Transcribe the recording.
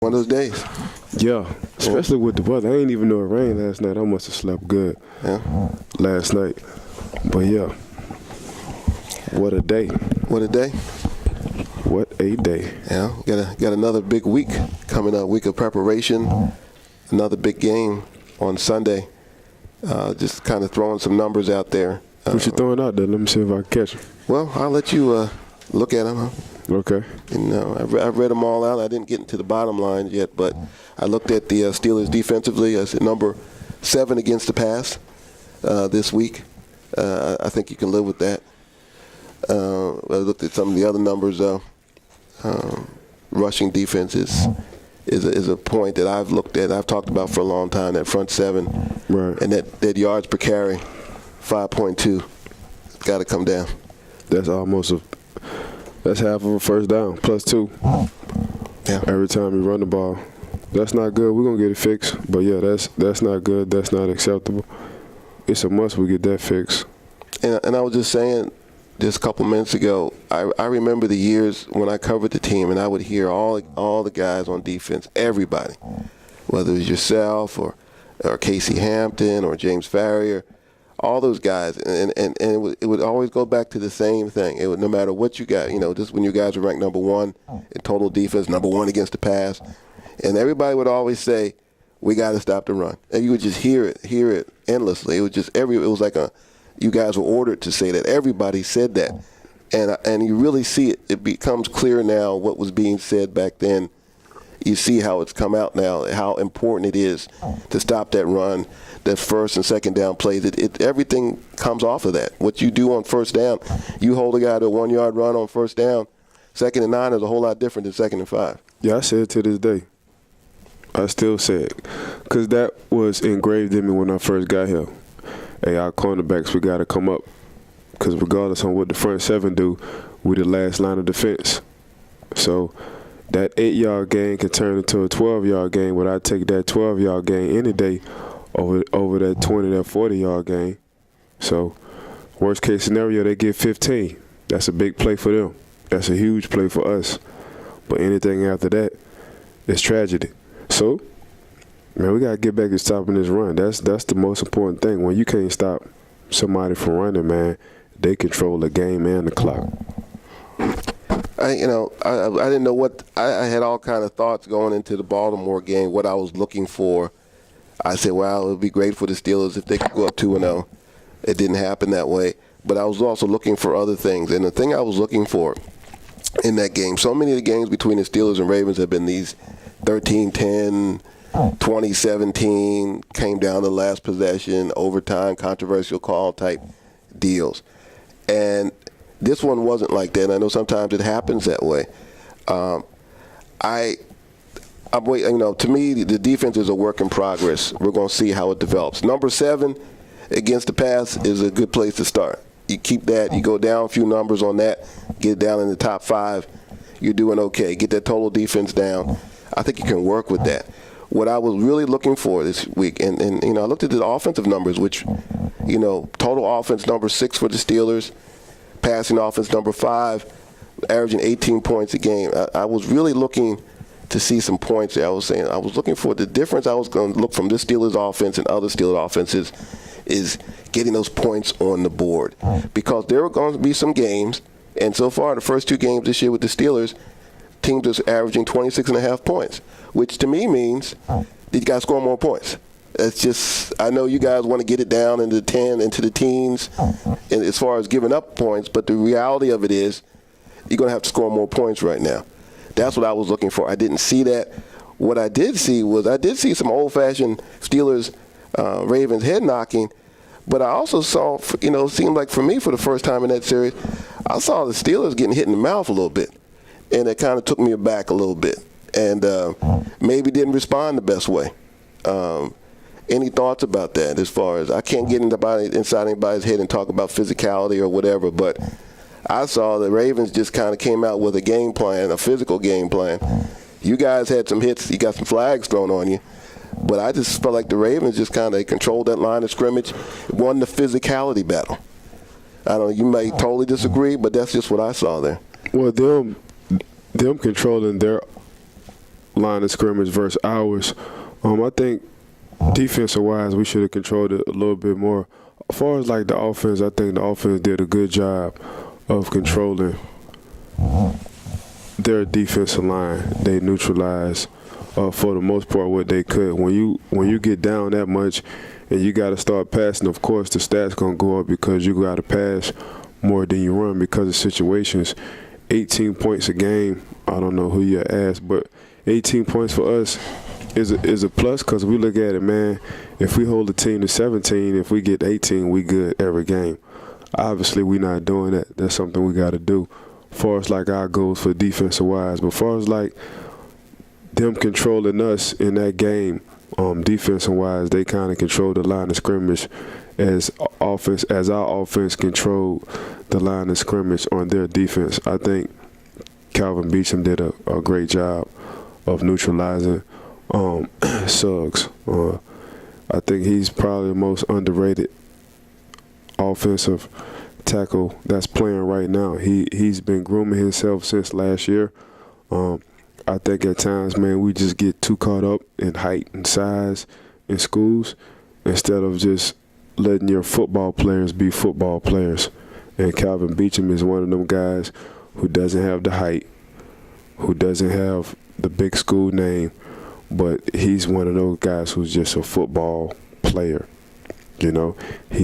One of those days. Yeah, especially with the weather. I didn't even know it rained last night. I must have slept good last night. But yeah, what a day. What a day. What a day. Yeah, got another big week coming up, week of preparation, another big game on Sunday. Just kind of throwing some numbers out there. What you throwing out there? Let me see if I can catch them. Well, I'll let you look at them. Huh? Okay. I've read them all out. I didn't get into the bottom line yet, but I looked at the Steelers defensively. I said number 7 against the pass this week. I think you can live with that. I looked at some of the other numbers. Rushing defense is a point that I've looked at. I've talked about for a long time. That front 7, right, and that yards per carry, 5.2. It's got to come down. That's half of a first down, +2. Yeah. Every time you run the ball. That's not good. We're going to get it fixed. But, yeah, that's not good. That's not acceptable. It's a must we get that fixed. And I was just saying just a couple minutes ago, I remember the years when I covered the team, and I would hear all the guys on defense, everybody, whether it was yourself or Casey Hampton or James Farrier, all those guys, and it would always go back to the same thing. It would, no matter what you got, just when you guys were ranked number 1 in total defense, number 1 against the pass, and everybody would always say, "We got to stop the run." And you would just hear it endlessly. It was just it was like you guys were ordered to say that. Everybody said that, and you really see it. It becomes clear now what was being said back then. You see how it's come out now, how important it is to stop that run, that first and second down plays. Everything comes off of that. What you do on first down, you hold a guy to a 1-yard run on first down. 2nd and 9 is a whole lot different than 2nd and 5. Yeah, I say it to this day. I still say it. Because that was engraved in me when I first got here. Hey, our cornerbacks, we got to come up. Because regardless on what the front 7 do, we're the last line of defense. So that 8-yard gain can turn into a 12-yard gain, but I take that 12-yard gain any day over that 20, that 40-yard gain. So worst case scenario, they get 15. That's a big play for them. That's a huge play for us. But anything after that is tragedy. So, man, we got to get back to stopping this run. That's the most important thing. When you can't stop somebody from running, man, they control the game and the clock. I didn't know what I had all kind of thoughts going into the Baltimore game, what I was looking for. I said, well, it would be great for the Steelers if they could go up 2-0. It didn't happen that way. But I was also looking for other things. And the thing I was looking for in that game, so many of the games between the Steelers and Ravens have been these 13-10, 20-17, came down to last possession, overtime, controversial call type deals. And this one wasn't like that. And I know sometimes it happens that way. I'm waiting. To me, the defense is a work in progress. We're going to see how it develops. Number 7 against the pass is a good place to start. You keep that. You go down a few numbers on that. Get it down in the top 5. You're doing okay. Get that total defense down. I think you can work with that. What I was really looking for this week, and I looked at the offensive numbers, which, total offense number 6 for the Steelers, passing offense number 5, averaging 18 points a game. I was really looking to see some points there. I was looking for the difference I was going to look from this Steelers offense and other Steelers offenses is getting those points on the board. Because there are going to be some games, and so far the first 2 games this year with the Steelers, teams are averaging 26.5 points, which to me means you got to score more points. It's just, I know you guys want to get it down into the 10, into the teens, and as far as giving up points, but the reality of it is you're going to have to score more points right now. That's what I was looking for. I didn't see that. What I did see some old-fashioned Steelers, Ravens head knocking, but I also saw, it seemed like for me for the first time in that series, I saw the Steelers getting hit in the mouth a little bit, and it kind of took me aback a little bit, and maybe didn't respond the best way. Any thoughts about that? As far as I can't get inside anybody's head and talk about physicality or whatever, but I saw the Ravens just kind of came out with a game plan, a physical game plan. You guys had some hits. You got some flags thrown on you. But I just felt like the Ravens just kind of controlled that line of scrimmage, won the physicality battle. I don't know, you may totally disagree, but that's just what I saw there. Well, them controlling their line of scrimmage versus ours. I think defensive-wise, we should have controlled it a little bit more. As far as like the offense, I think the offense did a good job of controlling their defensive line. They neutralized, for the most part, what they could. When you get down that much and you got to start passing, of course, the stats going to go up because you got to pass more than you run because of situations. 18 points a game, I don't know who you asked, but 18 points for us is a plus because we look at it, man, if we hold the team to 17, if we get 18, we good every game. Obviously, we're not doing that. That's something we got to do. As far as like our goals for defensive-wise, but as far as like them controlling us in that game, defensive-wise, they kind of controlled the line of scrimmage as our offense controlled the line of scrimmage on their defense. I think Calvin Beachum did a great job of neutralizing Suggs. I think he's probably the most underrated offensive tackle that's playing right now. He's been grooming himself since last year. I think at times, man, we just get too caught up in height and size in schools instead of just letting your football players be football players. And Calvin Beachum is one of them guys who doesn't have the height, who doesn't have the big school name, but he's one of those guys who's just a football player. You know,